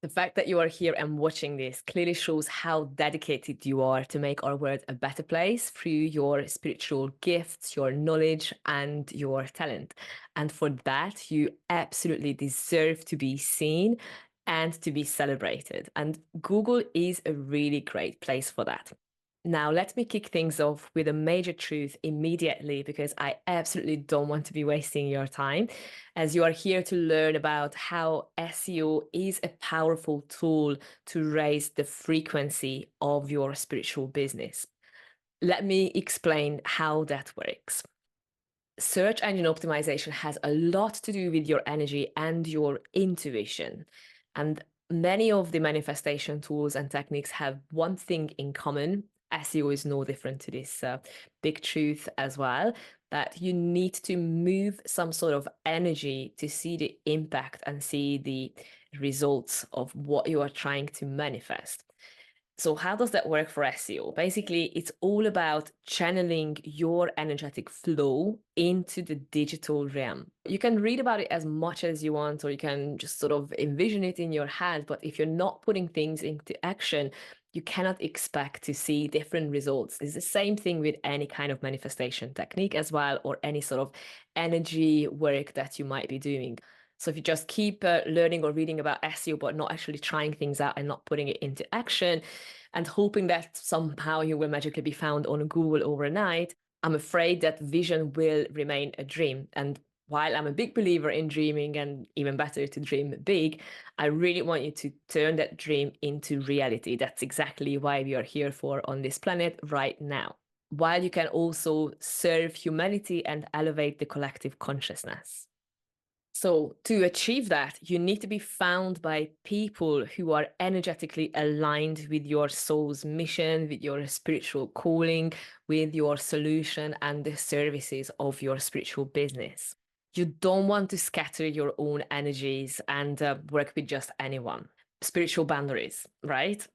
The fact that you are here and watching this clearly shows how dedicated you are to make our world a better place through your spiritual gifts, your knowledge, and your talent. And for that, you absolutely deserve to be seen and to be celebrated. And Google is a really great place for that. Now, let me kick things off with a major truth immediately because I absolutely don't want to be wasting your time, as you are here to learn about how SEO is a powerful tool to raise the frequency of your spiritual business. Let me explain how that works. Search engine optimization has a lot to do with your energy and your intuition. And many of the manifestation tools and techniques have one thing in common. SEO is no different to this big truth as well, that you need to move some sort of energy to see the impact and see the results of what you are trying to manifest. So how does that work for SEO? Basically, it's all about channeling your energetic flow into the digital realm. You can read about it as much as you want, or you can just sort of envision it in your head. But if you're not putting things into action, you cannot expect to see different results. It's the same thing with any kind of manifestation technique as well, or any sort of energy work that you might be doing. So if you just keep learning or reading about SEO, but not actually trying things out and not putting it into action and hoping that somehow you will magically be found on Google overnight, I'm afraid that vision will remain a dream. And while I'm a big believer in dreaming and even better to dream big, I really want you to turn that dream into reality. That's exactly why we are here for on this planet right now. While you can also serve humanity and elevate the collective consciousness. So to achieve that, you need to be found by people who are energetically aligned with your soul's mission, with your spiritual calling, with your solution and the services of your spiritual business. You don't want to scatter your own energies and work with just anyone. Spiritual boundaries, right?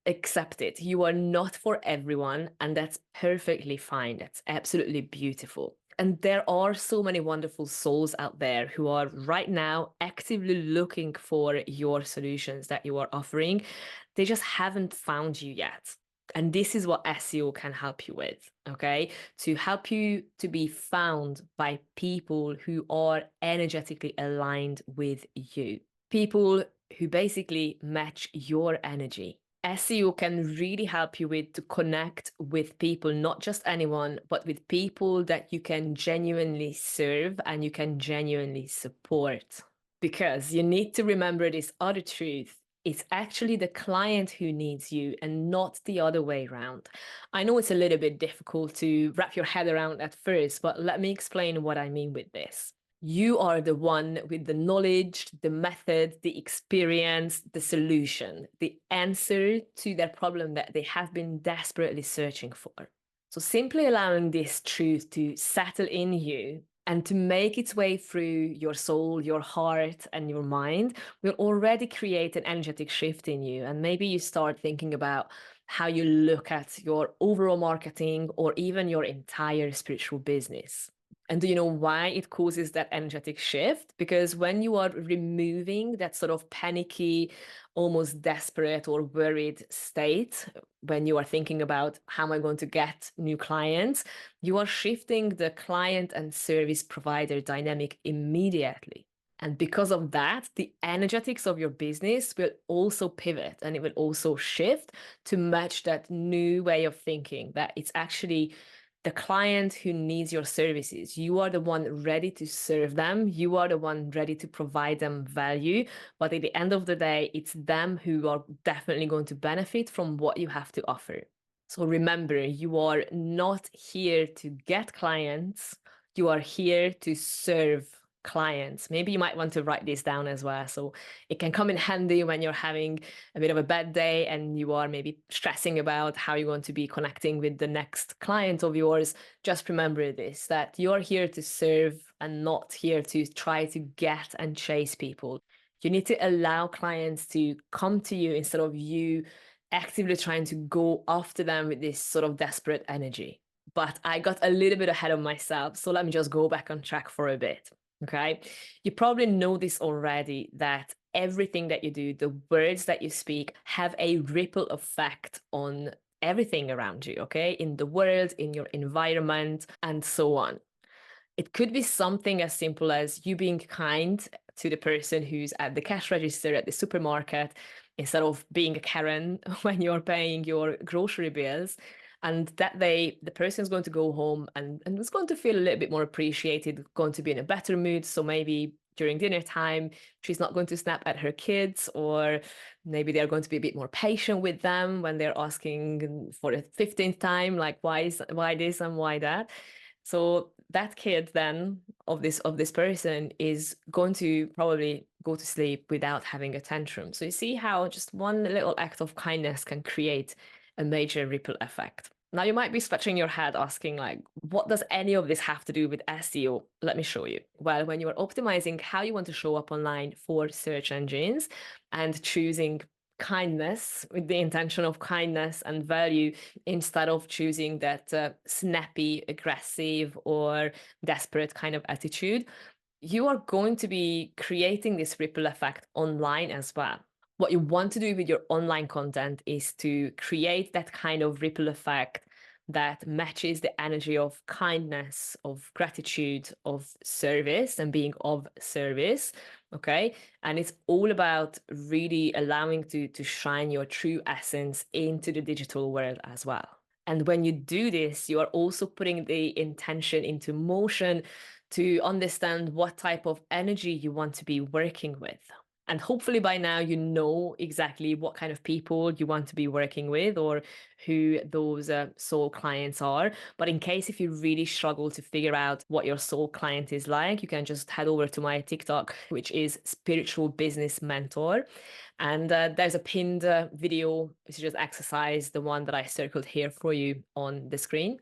Accept it. You are not for everyone, and that's perfectly fine. That's absolutely beautiful. And there are so many wonderful souls out there who are right now actively looking for your solutions that you are offering. They just haven't found you yet. And this is what SEO can help you with, okay? To help you to be found by people who are energetically aligned with you. People who basically match your energy. SEO can really help you with to connect with people, not just anyone, but with people that you can genuinely serve and you can genuinely support. Because you need to remember this other truth. It's actually the client who needs you and not the other way around. I know it's a little bit difficult to wrap your head around at first, but let me explain what I mean with this. You are the one with the knowledge, the method, the experience, the solution, the answer to that problem that they have been desperately searching for. So simply allowing this truth to settle in you and to make its way through your soul, your heart, and your mind will already create an energetic shift in you. And maybe you start thinking about how you look at your overall marketing or even your entire spiritual business. And do you know why it causes that energetic shift? Because when you are removing that sort of panicky, almost desperate or worried state, when you are thinking about how am I going to get new clients, you are shifting the client and service provider dynamic immediately. And because of that, the energetics of your business will also pivot and it will also shift to match that new way of thinking, that it's actually the client who needs your services. You are the one ready to serve them. You are the one ready to provide them value. But at the end of the day, it's them who are definitely going to benefit from what you have to offer. So remember, you are not here to get clients. You are here to serve clients. Maybe you might want to write this down as well. So it can come in handy when you're having a bit of a bad day and you are maybe stressing about how you're going to be connecting with the next client of yours. Just remember this, that you're here to serve and not here to try to get and chase people. You need to allow clients to come to you instead of you actively trying to go after them with this sort of desperate energy. But I got a little bit ahead of myself. So let me just go back on track for a bit. Okay. You probably know this already, that everything that you do, the words that you speak, have a ripple effect on everything around you, okay? In the world, in your environment, and so on. It could be something as simple as you being kind to the person who's at the cash register at the supermarket instead of being a Karen when you're paying your grocery bills. And that day, the person is going to go home and is going to feel a little bit more appreciated, going to be in a better mood. So maybe during dinner time, she's not going to snap at her kids, or maybe they're going to be a bit more patient with them when they're asking for the 15th time, like, why this and why that. So that kid then of this person is going to probably go to sleep without having a tantrum. So you see how just one little act of kindness can create a major ripple effect. Now you might be scratching your head asking, like, what does any of this have to do with SEO? Let me show you. Well, when you are optimizing how you want to show up online for search engines and choosing kindness with the intention of kindness and value, instead of choosing that snappy, aggressive, or desperate kind of attitude, you are going to be creating this ripple effect online as well. What you want to do with your online content is to create that kind of ripple effect that matches the energy of kindness, of gratitude, of service, and being of service. Okay. And it's all about really allowing to shine your true essence into the digital world as well. And when you do this, you are also putting the intention into motion to understand what type of energy you want to be working with. And hopefully by now you know exactly what kind of people you want to be working with, or who those soul clients are. But in case if you really struggle to figure out what your soul client is like, you can just head over to my TikTok, which is Spiritual Business Mentor. And there's a pinned video, which is just exercise, the one that I circled here for you on the screen,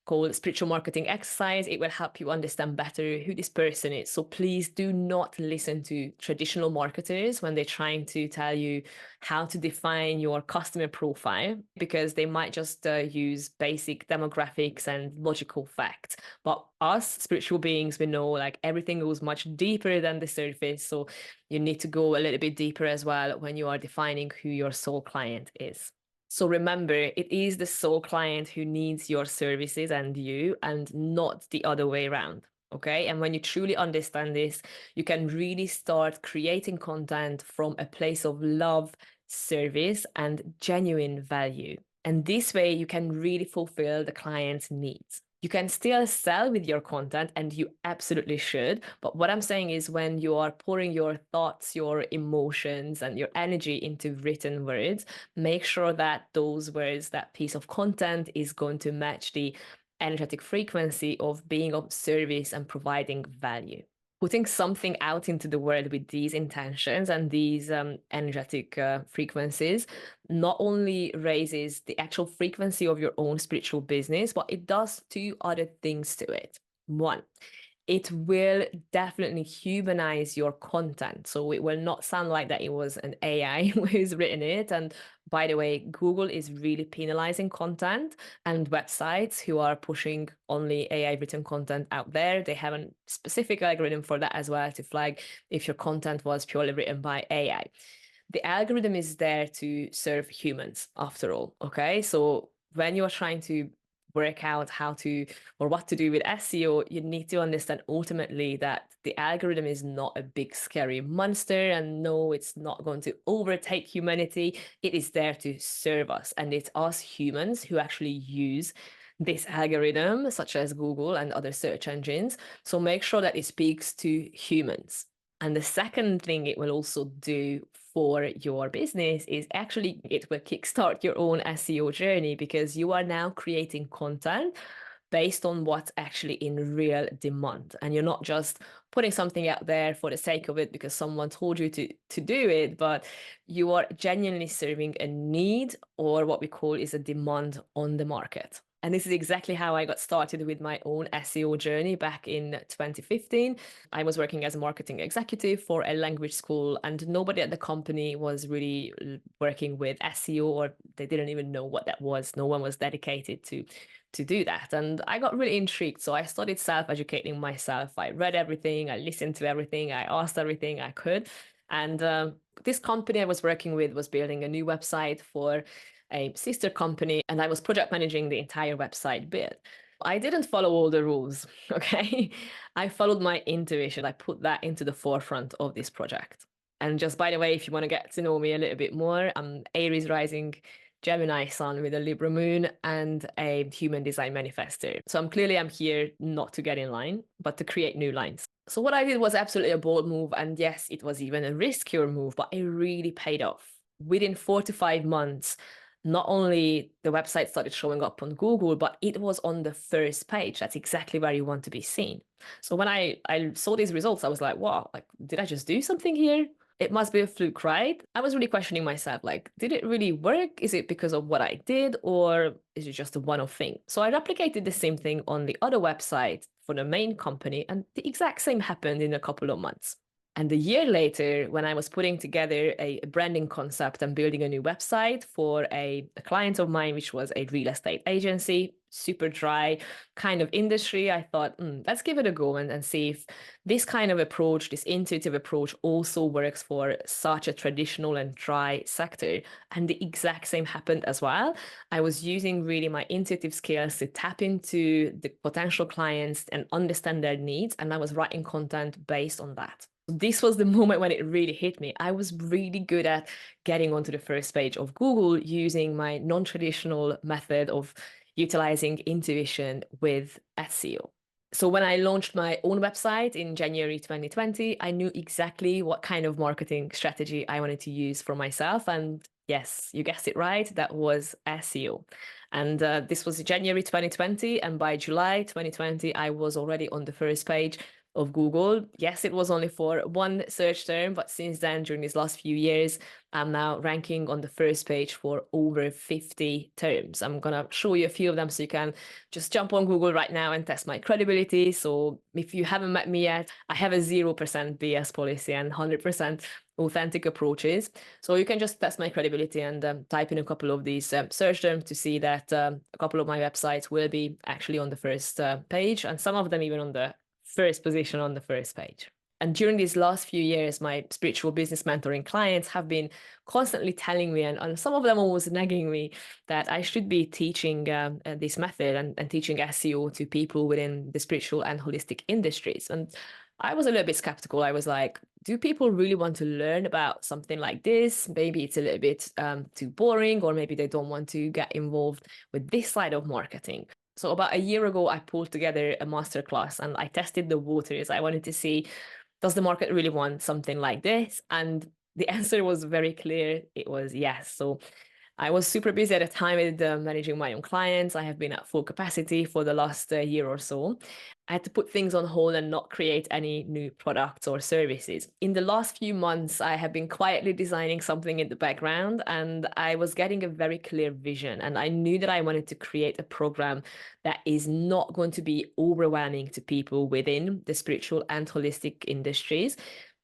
called Spiritual Marketing Exercise. It will help you understand better who this person is. So please do not listen to traditional marketers when they're trying to tell you how to define your customer profile, because they might just use basic demographics and logical facts. But us spiritual beings, we know like everything goes much deeper than the surface. So you need to go a little bit deeper as well when you are defining who your soul client is. So remember, it is the sole client who needs your services and you, and not the other way around. Okay. And when you truly understand this, you can really start creating content from a place of love, service, and genuine value. And this way, you can really fulfill the client's needs. You can still sell with your content, and you absolutely should. But what I'm saying is, when you are pouring your thoughts, your emotions, and your energy into written words, make sure that those words, that piece of content, is going to match the energetic frequency of being of service and providing value. Putting something out into the world with these intentions and these energetic frequencies not only raises the actual frequency of your own spiritual business, but it does two other things to it. One, it will definitely humanize your content. So it will not sound like that it was an AI who's written it. And by the way, Google is really penalizing content and websites who are pushing only AI written content out there. They have a specific algorithm for that as well, to flag if your content was purely written by AI. The algorithm is there to serve humans after all. Okay. So when you are trying to work out how to or what to do with SEO, you need to understand ultimately that the algorithm is not a big scary monster, and no, it's not going to overtake humanity. It is there to serve us, and it's us humans who actually use this algorithm, such as Google and other search engines. So make sure that it speaks to humans. And the second thing it will also do for your business is actually it will kickstart your own SEO journey, because you are now creating content based on what's actually in real demand. And you're not just putting something out there for the sake of it because someone told you to do it, but you are genuinely serving a need, or what we call is a demand on the market. And this is exactly how I got started with my own SEO journey back in 2015. I was working as a marketing executive for a language school, and nobody at the company was really working with SEO, or they didn't even know what that was. No one was dedicated to do that. And I got really intrigued. So I started self-educating myself. I read everything, I listened to everything, I asked everything I could. And this company I was working with was building a new website for a sister company, and I was project managing the entire website build. I didn't follow all the rules, okay? I followed my intuition. I put that into the forefront of this project. And just by the way, if you want to get to know me a little bit more, I'm Aries rising, Gemini sun with a Libra moon, and a human design manifestor. So I'm here not to get in line, but to create new lines. So what I did was absolutely a bold move. And yes, it was even a riskier move, but it really paid off. Within 4 to 5 months, not only the website started showing up on Google, but it was on the first page. That's exactly where you want to be seen. So when I saw these results, I was like, wow, like, did I just do something here? It must be a fluke, right? I was really questioning myself, like, did it really work? Is it because of what I did, or is it just a one-off thing? So I replicated the same thing on the other website for the main company, and the exact same happened in a couple of months. And a year later, when I was putting together a branding concept and building a new website for a client of mine, which was a real estate agency, super dry kind of industry, I thought, let's give it a go and see if this kind of approach, this intuitive approach, also works for such a traditional and dry sector. And the exact same happened as well. I was using really my intuitive skills to tap into the potential clients and understand their needs. And I was writing content based on that. This was the moment when it really hit me. I was really good at getting onto the first page of Google using my non-traditional method of utilizing intuition with SEO. So when I launched my own website in January 2020, I knew exactly what kind of marketing strategy I wanted to use for myself. And yes, you guessed it right, that was SEO. And this was January 2020. And by July 2020, I was already on the first page of Google. Yes, it was only for one search term, but since then, during these last few years, I'm now ranking on the first page for over 50 terms. I'm gonna show you a few of them so you can just jump on Google right now and test my credibility. So if you haven't met me yet, I have a 0% BS policy and 100% authentic approaches. So you can just test my credibility and type in a couple of these search terms to see that a couple of my websites will be actually on the first page, and some of them even on the first position on the first page. And during these last few years, my spiritual business mentoring clients have been constantly telling me, and some of them almost nagging me, that I should be teaching this method and teaching SEO to people within the spiritual and holistic industries. And I was a little bit skeptical. I was like, do people really want to learn about something like this? Maybe it's a little bit too boring, or maybe they don't want to get involved with this side of marketing. So about a year ago, I pulled together a masterclass and I tested the waters. I wanted to see, does the market really want something like this? And the answer was very clear. It was yes. So I was super busy at the time with managing my own clients. I have been at full capacity for the last year or so. I had to put things on hold and not create any new products or services. In the last few months, I have been quietly designing something in the background, and I was getting a very clear vision. And I knew that I wanted to create a program that is not going to be overwhelming to people within the spiritual and holistic industries,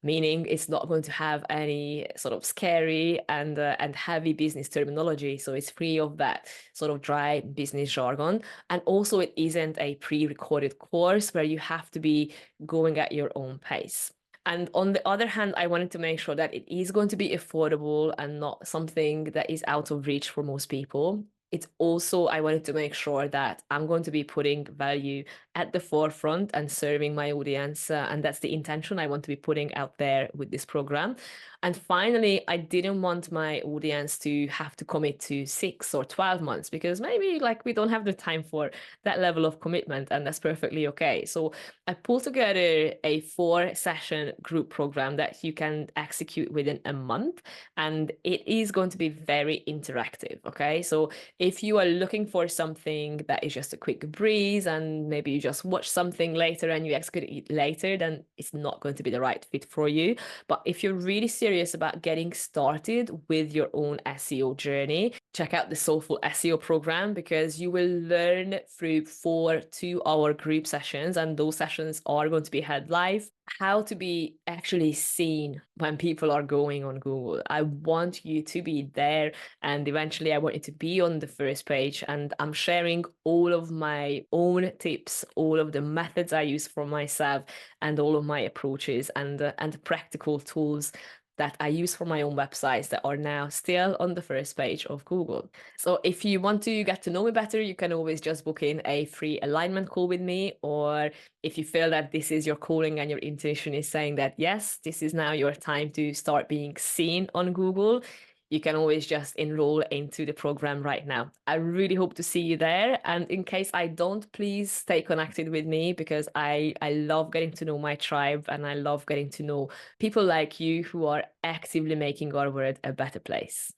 meaning it's not going to have any sort of scary and heavy business terminology. So it's free of that sort of dry business jargon. And also it isn't a pre-recorded course where you have to be going at your own pace. And on the other hand, I wanted to make sure that it is going to be affordable and not something that is out of reach for most people. It's also, I wanted to make sure that I'm going to be putting value at the forefront and serving my audience. And that's the intention I want to be putting out there with this program. And finally, I didn't want my audience to have to commit to 6 or 12 months, because maybe like we don't have the time for that level of commitment, and that's perfectly okay. So I pulled together a 4-session group program that you can execute within a month, and it is going to be very interactive. Okay. So if you are looking for something that is just a quick breeze and maybe you just watch something later and you execute it later, then it's not going to be the right fit for you. But if you're really serious about getting started with your own SEO journey, check out the Soulful SEO program, because you will learn through 4 2-hour group sessions, and those sessions are going to be held live, how to be actually seen when people are going on Google. I want you to be there, and eventually I want you to be on the first page. And I'm sharing all of my own tips, all of the methods I use for myself, and all of my approaches and practical tools that I use for my own websites that are now still on the first page of Google. So if you want to get to know me better, you can always just book in a free alignment call with me. Or if you feel that this is your calling and your intuition is saying that, yes, this is now your time to start being seen on Google, you can always just enroll into the program right now. I really hope to see you there. And in case I don't, please stay connected with me, because I love getting to know my tribe, and I love getting to know people like you who are actively making our world a better place.